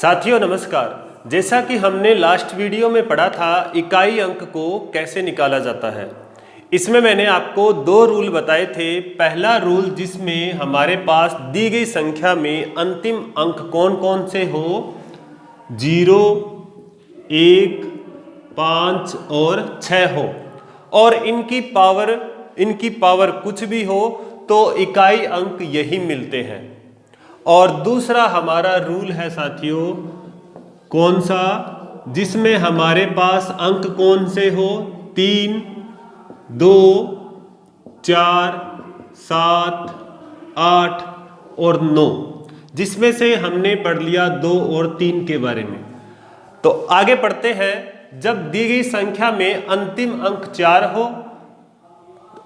साथियों नमस्कार। जैसा कि हमने लास्ट वीडियो में पढ़ा था इकाई अंक को कैसे निकाला जाता है, इसमें मैंने आपको दो रूल बताए थे। पहला रूल जिसमें हमारे पास दी गई संख्या में अंतिम अंक कौन कौन से हो, 0, 1, 5 और 6 हो और इनकी पावर कुछ भी हो तो इकाई अंक यही मिलते हैं। और दूसरा हमारा रूल है साथियों कौन सा, जिसमें हमारे पास अंक कौन से हो, 3, 2, 4, 7, 8 और 9, जिसमें से हमने पढ़ लिया 2 और 3 के बारे में। तो आगे पढ़ते हैं। जब दी गई संख्या में अंतिम अंक 4 हो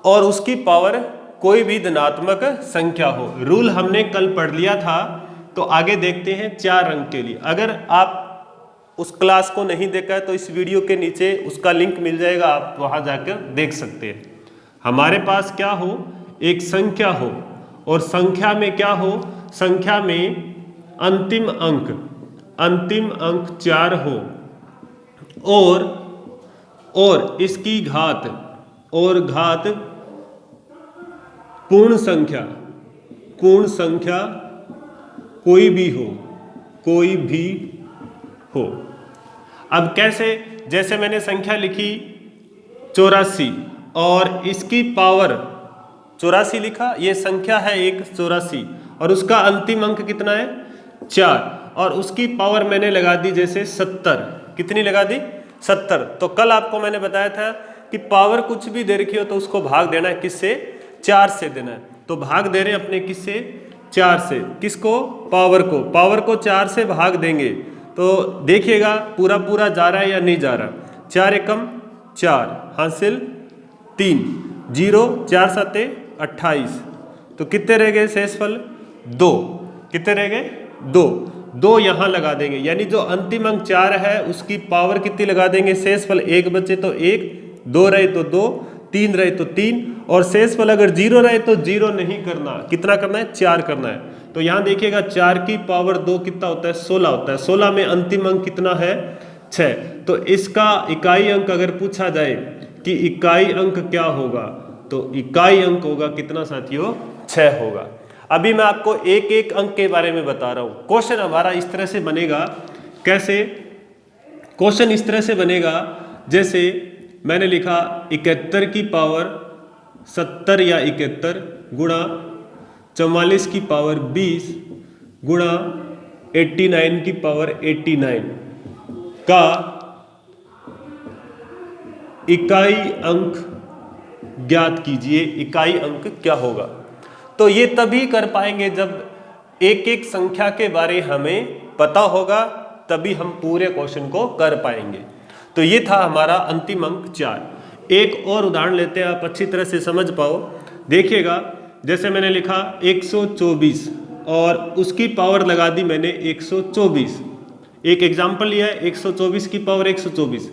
और उसकी पावर कोई भी धनात्मक संख्या हो, रूल हमने कल पढ़ लिया था। तो आगे देखते हैं 4 अंक के लिए। अगर आप उस क्लास को नहीं देखा है तो इस वीडियो के नीचे उसका लिंक मिल जाएगा, आप वहां जाकर देख सकते हैं। हमारे पास क्या हो, एक संख्या हो और संख्या में क्या हो, संख्या में अंतिम अंक 4 हो और इसकी घात पूर्ण संख्या कोई भी हो। अब कैसे, जैसे मैंने संख्या लिखी 84 और इसकी पावर 84 लिखा, ये संख्या है एक 84 और उसका अंतिम अंक कितना है 4 और उसकी पावर मैंने लगा दी जैसे 70। कितनी लगा दी, 70। तो कल आपको मैंने बताया था कि पावर कुछ भी दे रखी हो तो उसको भाग देना है, किससे, 4 से देना है। तो भाग दे रहे हैं अपने किससे, 4 से। किसको, पावर को 4 से भाग देंगे तो देखिएगा पूरा जा रहा है या नहीं जा रहा। 4 एकम 4 हासिल 3, 0, 4 7 28। तो कितने रह गए शेषफल 2। कितने रह गए 2 यहाँ लगा देंगे, यानी जो अंतिम अंक 4 है उसकी पावर कितनी लगा देंगे, शेषफल 1 बचे तो 1, 2 रहे तो 2, 3 रहे तो 3 और शेषफल अगर 0 रहे तो 0 नहीं करना। कितना करना है, 4 करना है। तो यहाँ देखिएगा 4 की पावर 2 कितना होता है, 16 होता है। 16 में अंतिम अंक कितना है, 6। तो इसका इकाई अंक अगर पूछा जाए कि इकाई अंक क्या होगा, तो इकाई अंक होगा कितना साथियों, 6 होगा। अभी मैं आपको एक एक अंक के बारे में बता रहा हूँ। क्वेश्चन हमारा इस तरह से बनेगा, कैसे, क्वेश्चन इस तरह से बनेगा जैसे मैंने लिखा 71 की पावर 70 या 71 गुणा 44 की पावर 20 गुणा 89 की पावर 89 का इकाई अंक ज्ञात कीजिए। इकाई अंक क्या होगा, तो ये तभी कर पाएंगे जब एक एक संख्या के बारे हमें पता होगा, तभी हम पूरे क्वेश्चन को कर पाएंगे। तो ये था हमारा अंतिम अंक 4। एक और उदाहरण लेते हैं, आप अच्छी तरह से समझ पाओ। देखिएगा जैसे मैंने लिखा 124 और उसकी पावर लगा दी मैंने 124। एक एग्जाम्पल लिया है, 124 की पावर 124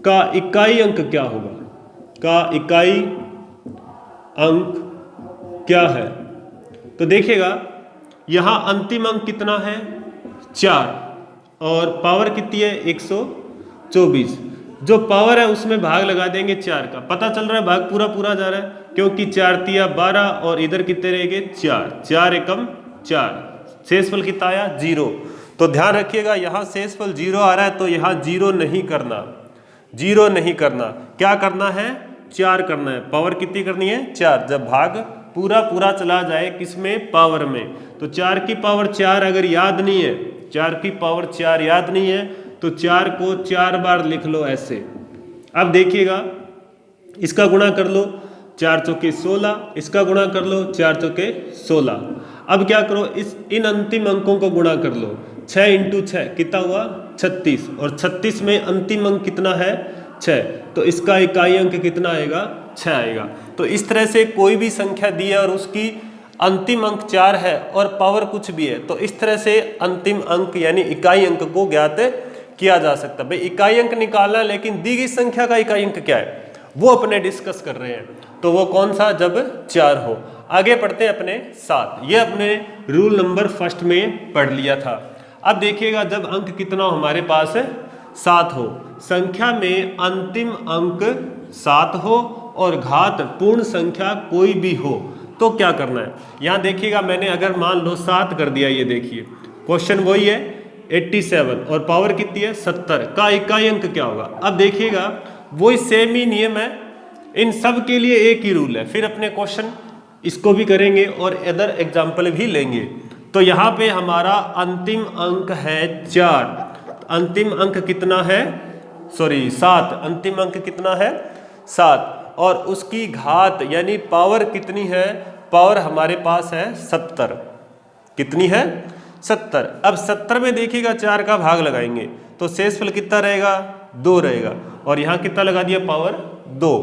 का इकाई अंक क्या होगा, का इकाई अंक क्या है। तो देखिएगा यहां अंतिम अंक कितना है 4 और पावर कितनी है 124। जो पावर है उसमें भाग लगा देंगे 4 का। पता चल रहा है भाग पूरा जा रहा है, क्योंकि 4 तिया 12 और इधर कितने रहेंगे 4, 4 एकम 4। शेषफल कितना आया 0। तो ध्यान रखिएगा यहाँ शेषफल 0 आ रहा है तो यहाँ 0 नहीं करना, 0 नहीं करना। क्या करना है, 4 करना है। पावर कितनी करनी है 4। जब भाग पूरा चला जाए किसमें, पावर में, तो 4 की पावर 4 अगर याद नहीं है, 4 की पावर 4 याद नहीं है तो 4 को 4 बार लिख लो ऐसे। अब देखिएगा इसका गुणा कर लो, 4 चौके 16, इसका गुणा कर लो 4 चौके 16। अब क्या करो, इन अंतिम अंकों को गुणा कर लो। 6 × 6 कितना हुआ 36 और 36 में अंतिम अंक कितना है 6, तो इसका इकाई अंक कितना आएगा 6 आएगा। तो इस तरह से कोई भी संख्या दी है और उसकी अंतिम अंक 4 है और पावर कुछ भी है, तो इस तरह से अंतिम अंक यानी इकाई अंक को ज्ञात किया जा सकता है। भाई इकाई अंक निकालना, लेकिन दी गई संख्या का इकाई अंक क्या है वो अपने डिस्कस कर रहे हैं। तो वो कौन सा, जब 4 हो। आगे पढ़ते हैं अपने साथ, ये अपने रूल नंबर फर्स्ट में पढ़ लिया था। अब देखिएगा जब अंक कितना हो हमारे पास है 7 हो, संख्या में अंतिम अंक 7 हो और घात पूर्ण संख्या कोई भी हो तो क्या करना है। यहाँ देखिएगा मैंने अगर मान लो 7 कर दिया, ये देखिए क्वेश्चन वही है 87 और पावर कितनी है 70 का इकाई अंक क्या होगा। अब देखिएगा वही सेम ही नियम है, इन सब के लिए एक ही रूल है। फिर अपने क्वेश्चन इसको भी करेंगे और अदर एग्जाम्पल भी लेंगे। तो यहाँ पे हमारा अंतिम अंक है 4, अंतिम अंक कितना है 7, अंतिम अंक कितना है 7 और उसकी घात यानी पावर कितनी है, पावर हमारे पास है 70, कितनी है 70। अब 70 में देखिएगा 4 का भाग लगाएंगे तो शेषफल कितना रहेगा 2 रहेगा और यहाँ कितना लगा दिया पावर 2।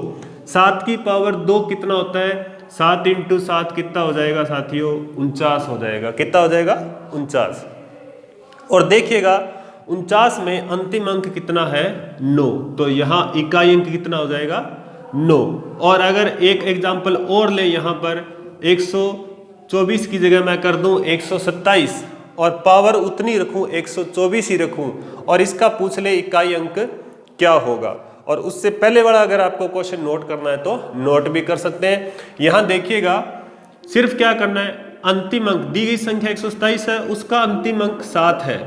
7 की पावर 2 कितना होता है, 7 × 7 कितना हो जाएगा साथियों 49 हो जाएगा, कितना हो जाएगा 49। और देखिएगा 49 में अंतिम अंक कितना है 9, तो यहाँ इकाई अंक कितना हो जाएगा 9। और अगर एक एग्जाम्पल और ले, यहाँ पर 124 की जगह मैं कर दूं 127 और पावर उतनी रखूं 124 ही रखूं और इसका पूछ ले इकाई अंक क्या होगा। और उससे पहले वाला अगर आपको क्वेश्चन नोट करना है तो नोट भी कर सकते हैं। यहाँ देखिएगा सिर्फ क्या करना है, अंतिम अंक दी गई संख्या 127 है, उसका अंतिम अंक 7 है,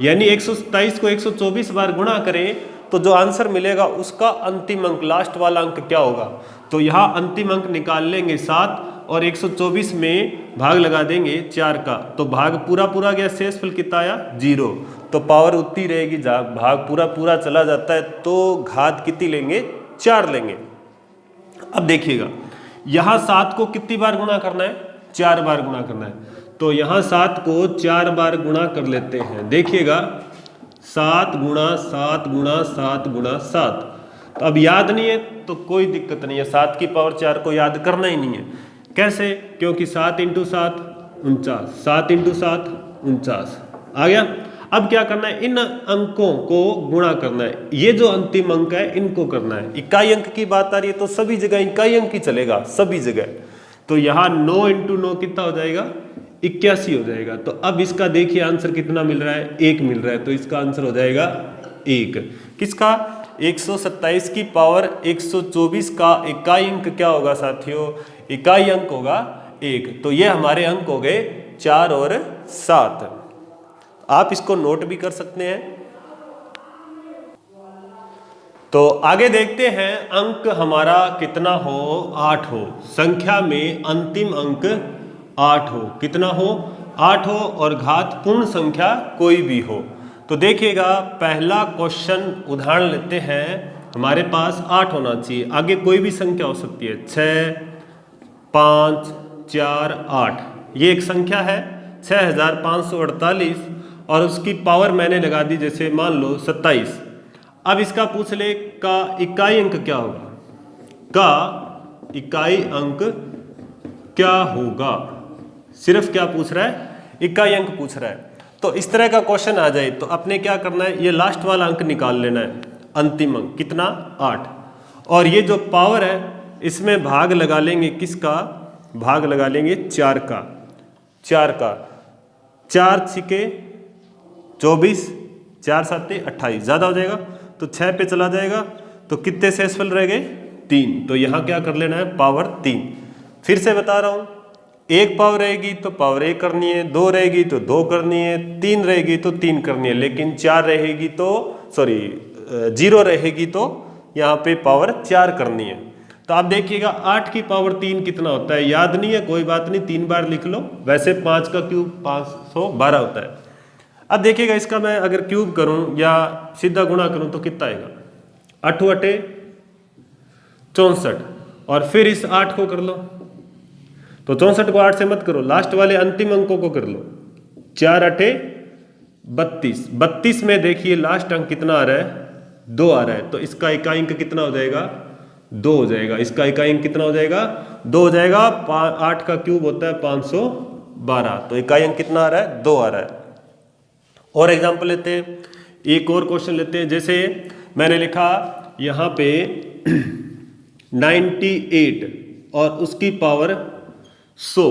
यानी 127 को 124 बार गुणा करें तो जो आंसर मिलेगा उसका अंतिम अंक लास्ट वाला अंक क्या होगा। तो यहाँ अंतिम अंक निकाल लेंगे 7 और 124 में भाग लगा देंगे 4 का, तो भाग पूरा पूरा गया, शेषफल कितना आया 0, तो पावर उतनी रहेगी, भाग पूरा पूरा चला जाता है तो घात कितनी लेंगे 4 लेंगे। अब देखिएगा यहाँ 7 को कितनी बार गुणा करना है, 4 बार गुणा करना है, तो यहाँ 7 को 4 बार गुणा कर लेते हैं। देखिएगा 7 गुणा 7 गुणा 7 गुणा 7, तो अब याद नहीं है तो कोई दिक्कत नहीं है, 7 की पावर 4 को याद करना ही नहीं है। कैसे, क्योंकि 7 × 7 49, 7 × 7 49 आ गया। अब क्या करना है, इन अंकों को गुणा करना है, ये जो अंतिम अंक है इनको करना है। इकाई अंक की बात आ रही है तो सभी जगह इकाई अंक ही चलेगा, सभी जगह। तो यहाँ 9 × 9 कितना हो जाएगा 81 हो जाएगा। तो अब इसका देखिए आंसर कितना मिल रहा है, 1 मिल रहा है, तो इसका आंसर हो जाएगा 1। किसका, 127 की पावर 124 का इकाई अंक क्या होगा साथियों, इकाई अंक होगा 1। तो ये हमारे अंक हो गए 4 और 7। आप इसको नोट भी कर सकते हैं। तो आगे देखते हैं, अंक हमारा कितना हो 8 हो, संख्या में अंतिम अंक 8 हो, कितना हो 8 हो और घात पूर्ण संख्या कोई भी हो। तो देखिएगा पहला क्वेश्चन उदाहरण लेते हैं, हमारे पास 8 होना चाहिए, आगे कोई भी संख्या हो सकती है, 6 5 4 8, ये एक संख्या है 6548 और उसकी पावर मैंने लगा दी जैसे मान लो 27। अब इसका पूछ ले का इकाई अंक क्या होगा, का इकाई अंक क्या होगा, सिर्फ क्या पूछ रहा है, इकाई अंक पूछ रहा है। तो इस तरह का क्वेश्चन आ जाए तो अपने क्या करना है, ये लास्ट वाला अंक निकाल लेना है, अंतिम अंक कितना 8, और ये जो पावर है इसमें भाग लगा लेंगे, किसका भाग लगा लेंगे 4 का, 4 छिके 24, 4 7 28, ज़्यादा हो जाएगा तो 6 पे चला जाएगा, तो कितने शेषफल रह गए 3। तो यहाँ क्या कर लेना है पावर 3। फिर से बता रहा हूँ, 1 पावर रहेगी तो पावर 1 करनी है, 2 रहेगी तो 2 करनी है, 3 रहेगी तो 3 करनी है, लेकिन 4 रहेगी तो 0 रहेगी तो यहाँ पे पावर 4 करनी है। तो आप देखिएगा 8 की पावर 3 कितना होता है, याद नहीं है कोई बात नहीं, 3 बार लिख लो, वैसे 5 का क्यूब 512 होता है। अब देखिएगा इसका मैं अगर क्यूब करूं या सीधा गुणा करूं तो कितना आएगा, 8 8 64 और फिर इस 8 को कर लो, तो 64 को 8 से मत करो, लास्ट वाले अंतिम अंकों को कर लो, 4 8 32, 32 में देखिए लास्ट अंक कितना आ रहा है 2 आ रहा है, तो इसका इकाई अंक कितना हो जाएगा 2 हो जाएगा, इसका इकाई अंक कितना हो जाएगा 2 हो जाएगा। 8 का क्यूब होता है 512, तो इकाई अंक कितना आ रहा है 2 आ रहा है। और एग्जाम्पल लेते हैं, एक और क्वेश्चन लेते हैं, जैसे मैंने लिखा यहाँ पे 98 और उसकी पावर 100,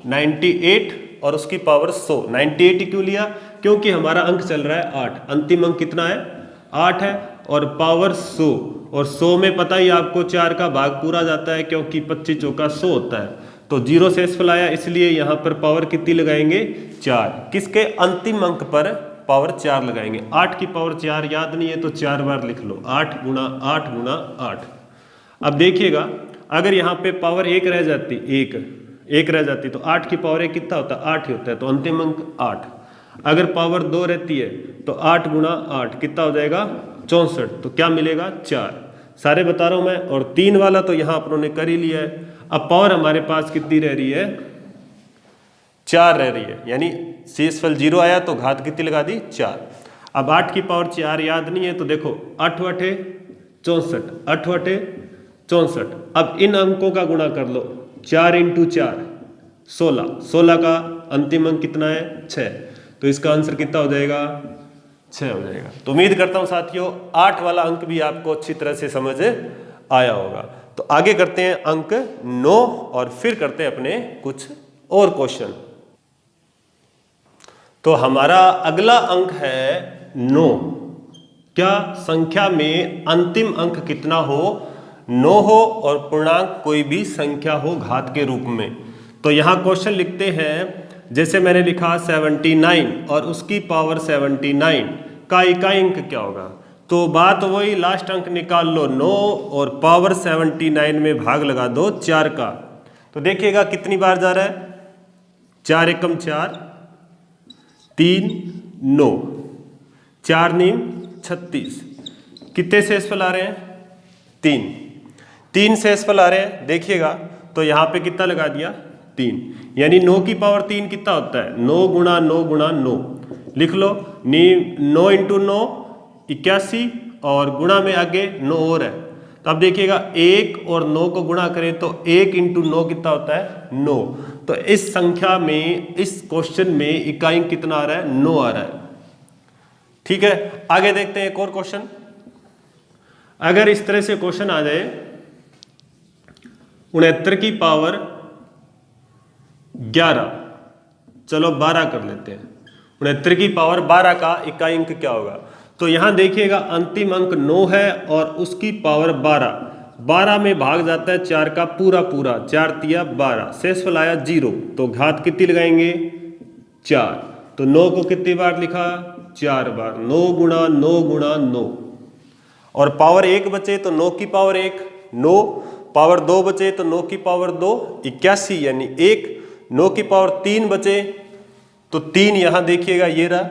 98 और उसकी पावर 100। 98 क्यों लिया? क्योंकि हमारा अंक चल रहा है 8, अंतिम अंक कितना है? 8 है और पावर 100, और 100 में पता ही आपको 4 का भाग पूरा जाता है क्योंकि 25 चौका 100 होता है। तो 0 शेषफल आया, इसलिए यहाँ पर पावर कितनी लगाएंगे? 4। किसके? अंतिम अंक पर पावर 4 लगाएंगे। 8 की पावर 4 याद नहीं है तो 4 बार लिख लो, 8 गुणा 8 गुणा 8। अब देखिएगा अगर यहाँ पे पावर 1 रह जाती, एक रह जाती तो 8 की पावर 1 कितना होता है? 8 ही होता है, तो अंतिम अंक 8। अगर पावर 2 रहती है तो 8 गुणा 8 कितना हो जाएगा? 64। तो क्या मिलेगा? 4। सारे बता रहा हूं मैं। और 3 वाला तो यहाँ अपनों ने कर ही लिया है। अब पावर हमारे पास कितनी रह रही है? 4 रह रही है, यानी शेषफल 0 आया तो घात कितनी लगा दी? 4। अब 8 की पावर 4 याद नहीं है तो देखो 8 8 64, 8 8 64। अब इन अंकों का गुणा कर लो, 4 × 4 16, 16 का अंतिम अंक कितना है? 6। तो इसका आंसर कितना हो जाएगा? 6 हो जाएगा। तो उम्मीद करता हूं साथियों 8 वाला अंक भी आपको अच्छी तरह से समझ आया होगा। तो आगे करते हैं अंक 9 और फिर करते हैं अपने कुछ और क्वेश्चन। तो हमारा अगला अंक है 9। क्या संख्या में अंतिम अंक कितना हो? 9 हो और पूर्णांक कोई भी संख्या हो घात के रूप में। तो यहां क्वेश्चन लिखते हैं, जैसे मैंने लिखा 79 और उसकी पावर 79 का इकाई अंक क्या होगा? तो बात वही, लास्ट अंक निकाल लो 9 और पावर 79 में भाग लगा दो 4 का। तो देखिएगा कितनी बार जा रहा है? 4 एकम 4, 3 9, 4 नीम 36। कितने शेषफल आ रहे हैं? 3 शेषफल आ रहे हैं। देखिएगा तो यहाँ पे कितना लगा दिया? 3, यानी 9 की पावर 3 कितना होता है? 9 गुणा 9 गुणा 9। लिख लो, 9 × 9 81 और गुणा में आगे 9 और है। तो अब देखिएगा 1 और 9 को गुणा करें तो 1 × 9 कितना होता है? 9। तो इस संख्या में, इस क्वेश्चन में इकाई कितना आ रहा है? 9 आ रहा है। ठीक है, आगे देखते हैं एक और क्वेश्चन। अगर इस तरह से क्वेश्चन आ जाए 69 की पावर 11, चलो 12 कर लेते हैं। 69 की पावर 12 का इकाई अंक क्या होगा? तो यहां देखिएगा अंतिम अंक 9 है और उसकी पावर 12, 12 में भाग जाता है 4 का पूरा पूरा, 4 तिया 12, शेषफल आया 0। तो घात कितनी लगाएंगे? 4। तो 9 को कितनी बार लिखा? 4 बार। 9 गुणा 9 गुणा 9, और पावर 1 बचे तो 9 की पावर 1 9, पावर 2 बचे तो 9 की पावर 2 81, यानी 1। 9 की पावर 3 बचे तो 3 यहां देखिएगा ये रहा,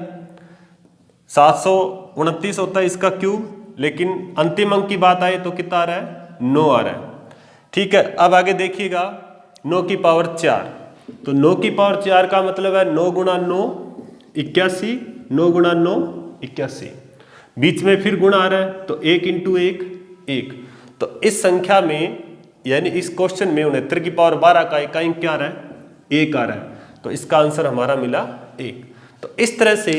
729 होता है इसका क्यूब, लेकिन अंतिम अंक की बात आए तो कितना आ रहा है? 9 आ रहा है। ठीक है, अब आगे देखिएगा 9 की पावर 4। तो 9 की पावर 4 का मतलब है 9 गुणा 9 81, 9 गुणा 9 81। बीच में फिर गुणा आ रहा है तो 1 × 1 1। तो इस संख्या में, यानी इस क्वेश्चन में 69 की पावर 12 का इकाई क्या आ रहा है? 1 आ रहा है। तो इसका आंसर हमारा मिला 1। तो इस तरह से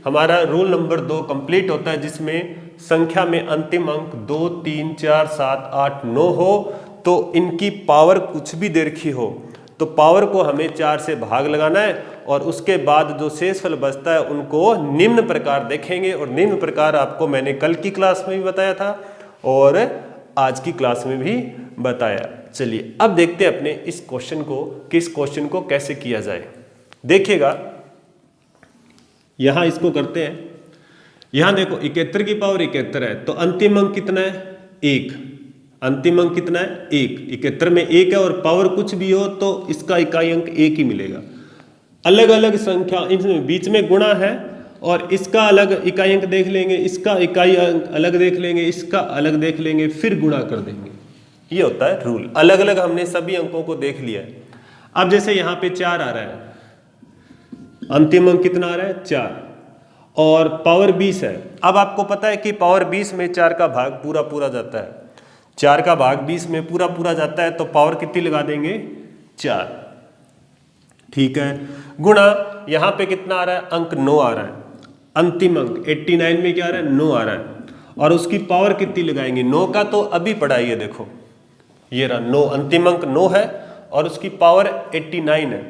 हमारा रूल नंबर 2 कंप्लीट होता है, जिसमें संख्या में अंतिम अंक 2 3 4 7 8 9 हो तो इनकी पावर कुछ भी दे रखी हो तो पावर को हमें 4 से भाग लगाना है, और उसके बाद जो शेषफल बचता है उनको निम्न प्रकार देखेंगे। और निम्न प्रकार आपको मैंने कल की क्लास में भी बताया था और आज की क्लास में भी बताया। चलिए अब देखते हैं अपने इस क्वेश्चन को कि इस क्वेश्चन को कैसे किया जाए। देखिएगा यहां इसको करते हैं। यहां देखो 71 की पावर 71 है तो अंतिम अंक कितना है? 1। अंतिम अंक कितना है? 1। 71 में 1 है और पावर कुछ भी हो तो इसका इकाई अंक 1 ही मिलेगा। अलग अलग संख्या, इनमें बीच में गुणा है और इसका अलग इकाई अंक देख लेंगे, इसका इकाई अंक अलग देख लेंगे, इसका अलग देख लेंगे, फिर गुणा कर देंगे। ये होता है रूल। अलग अलग हमने सभी अंकों को देख लिया है। अब जैसे यहाँ पे 4 आ रहा है, अंतिम अंक कितना आ रहा है? 4, और पावर 20 है। अब आपको पता है कि पावर 20 में 4 का भाग पूरा पूरा जाता है। 4 का भाग 20 में पूरा पूरा जाता है तो पावर कितनी लगा देंगे? 4। ठीक है, गुणा यहां पे कितना आ रहा है? अंक 9 आ रहा है। अंतिम अंक 89 में क्या आ रहा है? 9 आ रहा है, और उसकी पावर कितनी लगाएंगे? 9 का तो अभी पढ़ाई है, देखो ये रहा 9, अंतिम अंक 9 है और उसकी पावर 89 है।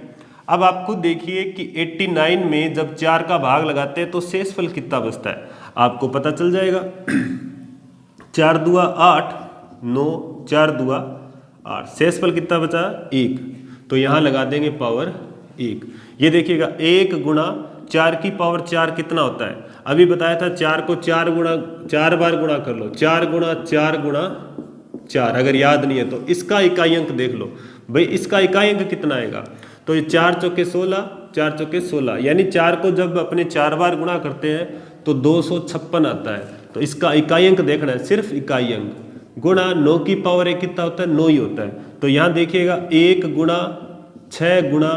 अब आप खुद देखिए कि 89 में जब 4 का भाग लगाते हैं तो शेषफल कितना बचता है, आपको पता चल जाएगा। 4 दूआ 8, 9, 4 दूआ 8, शेषफल कितना बचा 1, तो यहाँ लगा देंगे पावर 1। ये देखिएगा 1 गुणा 4 की पावर 4 कितना होता है, अभी बताया था 4 को 4 बार गुणा कर लो, 4 गुणा 4 गुणा 4, अगर याद नहीं है तो इसका इकाई अंक देख लो भाई, इसका इकाई अंक कितना आएगा, तो ये 4 चौके 16, 4 चौके 16, यानी 4 को जब अपने 4 बार गुणा करते हैं तो 256 आता है। तो इसका इकाई अंक देखना है, सिर्फ इकाई अंक, गुणा 9 की पावर 1 कितना होता है, 9 ही होता है। तो यहाँ देखिएगा 1 गुणा 6 गुणा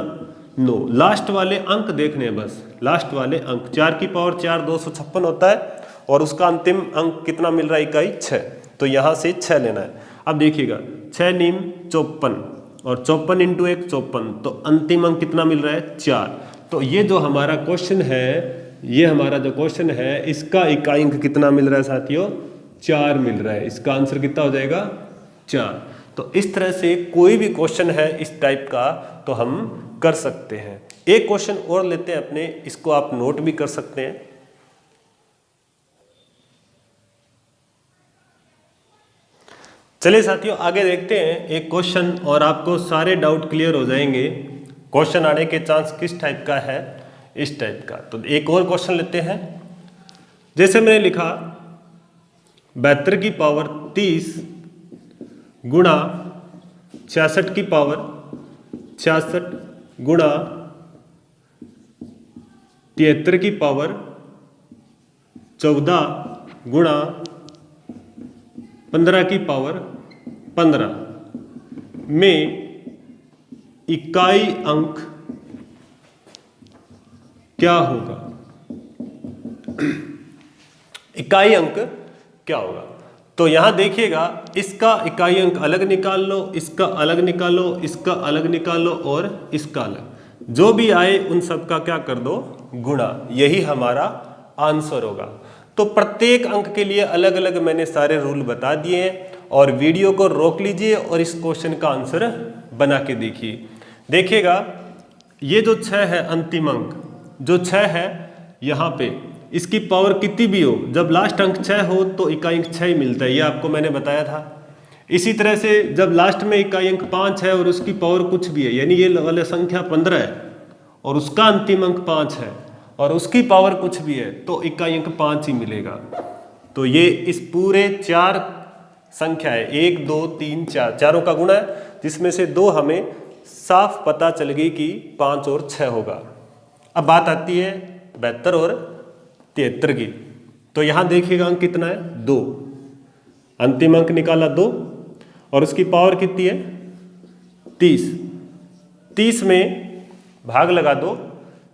9, लास्ट वाले अंक देखने हैं बस, लास्ट वाले अंक। 4 की पावर 4 256 होता है और उसका अंतिम अंक कितना मिल रहा है, इकाई 6, तो यहाँ से 6 लेना है। अब देखिएगा 6 नीम 54 और 54 इंटू 1 54, तो अंतिम अंक कितना मिल रहा है 4। तो ये जो हमारा क्वेश्चन है, ये हमारा जो क्वेश्चन है, इसका इकाई अंक कितना मिल रहा है साथियों, 4 मिल रहा है। इसका आंसर कितना हो जाएगा 4। तो इस तरह से कोई भी क्वेश्चन है इस टाइप का तो हम कर सकते हैं। एक क्वेश्चन और लेते हैं अपने, इसको आप नोट भी कर सकते हैं। चलिए साथियों आगे देखते हैं एक क्वेश्चन और आपको सारे डाउट क्लियर हो जाएंगे। क्वेश्चन आने के चांस किस टाइप का है, इस टाइप का। तो एक और क्वेश्चन लेते हैं। जैसे मैंने लिखा 72 की पावर 30 गुणा 66 की पावर 66 गुणा 73 की पावर 14 गुणा 15 की पावर 15 में इकाई अंक क्या होगा। इकाई अंक क्या होगा, तो यहां देखिएगा इसका इकाई अंक अलग निकाल लो, इसका अलग निकालो, इसका अलग निकालो और इसका अलग, जो भी आए उन सब का क्या कर दो, गुणा, यही हमारा आंसर होगा। तो प्रत्येक अंक के लिए अलग अलग मैंने सारे रूल बता दिए हैं और वीडियो को रोक लीजिए और इस क्वेश्चन का आंसर बना के देखिए। देखिएगा ये जो 6 है अंतिम अंक, जो 6 है यहाँ पे इसकी पावर कितनी भी हो, जब लास्ट अंक 6 हो तो इकाई अंक 6 ही मिलता है, ये आपको मैंने बताया था। इसी तरह से जब लास्ट में इकाई अंक 5 है और उसकी पावर कुछ भी है, यानी ये वाली संख्या 15 है और उसका अंतिम अंक 5 है और उसकी पावर कुछ भी है, तो इकाई अंक 5 ही मिलेगा। तो ये इस पूरे 4 संख्या है, 1 2 3 4, चारों का गुणा है, जिसमें से 2 हमें साफ पता चल गई कि 5 और 6 होगा। अब बात आती है 72 और 73 की। तो यहां देखिएगा अंक कितना है, 2, अंतिम अंक निकाला 2 और उसकी पावर कितनी है 30। 30 में भाग लगा दो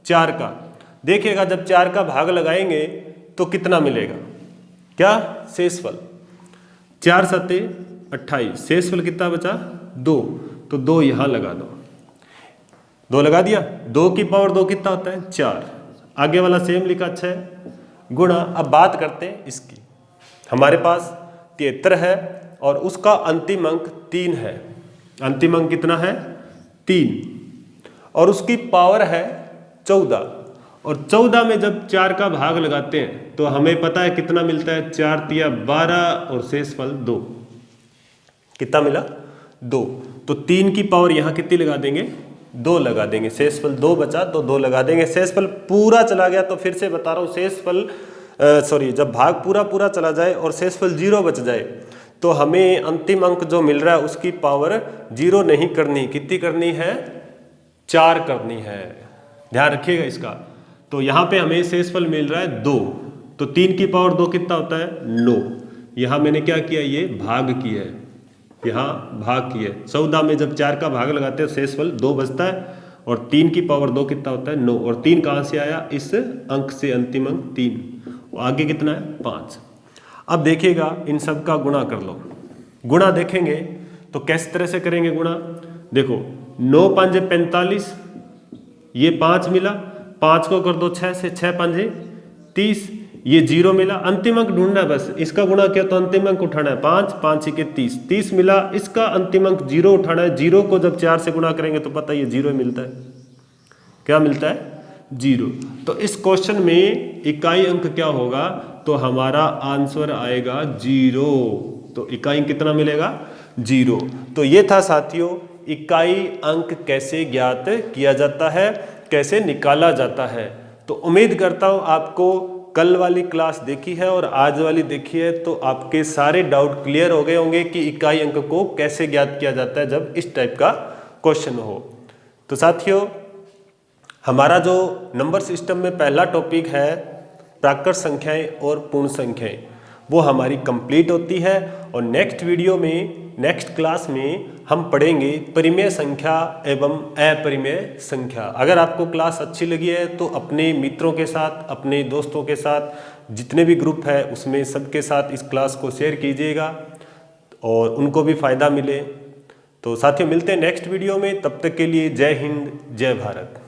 4 का। देखिएगा जब 4 का भाग लगाएंगे तो कितना मिलेगा, क्या शेषफल, 4 सते 28, शेषफल कितना बचा 2, तो 2 यहां लगा दो, 2 लगा दिया। 2 की पावर 2 कितना होता है 4, आगे वाला सेम लिखा 6 गुणा। अब बात करते हैं इसकी, हमारे पास 73 है और उसका अंतिम अंक 3 है, अंतिम अंक कितना है 3 और उसकी पावर है 14 और 14 में जब 4 का भाग लगाते हैं तो हमें पता है कितना मिलता है, 4 तिया 12 और शेषफल 2, कितना मिला 2। तो 3 की पावर यहाँ कितनी लगा देंगे, 2 लगा देंगे, शेषफल 2 बचा तो 2 लगा देंगे। शेषफल पूरा चला गया तो फिर से बता रहा हूँ, शेषफल जब भाग पूरा चला जाए और शेषफल 0 बच जाए तो हमें अंतिम अंक जो मिल रहा है उसकी पावर 0 नहीं करनी, कितनी करनी है 4 करनी है, ध्यान रखिएगा इसका। तो यहाँ पे हमें शेषफल मिल रहा है 2, तो 3 की पावर 2 कितना होता है 9। यहाँ मैंने क्या किया, ये भाग किया है, यहाँ भाग किया है। 14 में जब 4 का भाग लगाते हैं शेषफल 2 बचता है और 3 की पावर 2 कितना होता है 9, और 3 कहाँ से आया, इस अंक से, अंतिम अंक 3, आगे कितना है 5। अब देखिएगा इन सब का गुणा कर लो। गुणा देखेंगे तो किस तरह से करेंगे गुणा, देखो 9 5 45, ये 5 मिला, 5 को कर दो 6 से, 6 5 30, ये 0 मिला, अंतिम अंक ढूंढना है बस, इसका गुणा किया तो अंतिम अंक उठाना है 5 5 के 30, 30 मिला, इसका अंतिम अंक 0 उठाना है, 0 को जब 4 से गुणा करेंगे तो पता है ये 0 मिलता है। क्या मिलता है? 0। तो इस क्वेश्चन में इकाई अंक क्या होगा? तो हमारा आंसर आएगा 0। तो इकाई अंक कितना मिलेगा? 0। तो ये था साथियों इकाई अंक कैसे ज्ञात किया जाता है, कैसे निकाला जाता है। तो उम्मीद करता हूँ आपको कल वाली क्लास देखी है और आज वाली देखी है तो आपके सारे डाउट क्लियर हो गए होंगे कि इकाई अंक को कैसे ज्ञात किया जाता है जब इस टाइप का क्वेश्चन हो। तो साथियों हमारा जो नंबर सिस्टम में पहला टॉपिक है प्राकृत संख्याएं और पूर्ण संख्याएं, वो हमारी कंप्लीट होती है और नेक्स्ट वीडियो में नेक्स्ट क्लास में हम पढ़ेंगे परिमेय संख्या एवं अपरिमेय संख्या। अगर आपको क्लास अच्छी लगी है तो अपने मित्रों के साथ, अपने दोस्तों के साथ, जितने भी ग्रुप है उसमें सबके साथ इस क्लास को शेयर कीजिएगा और उनको भी फ़ायदा मिले। तो साथियों मिलते हैं नेक्स्ट वीडियो में, तब तक के लिए जय हिंद जय भारत।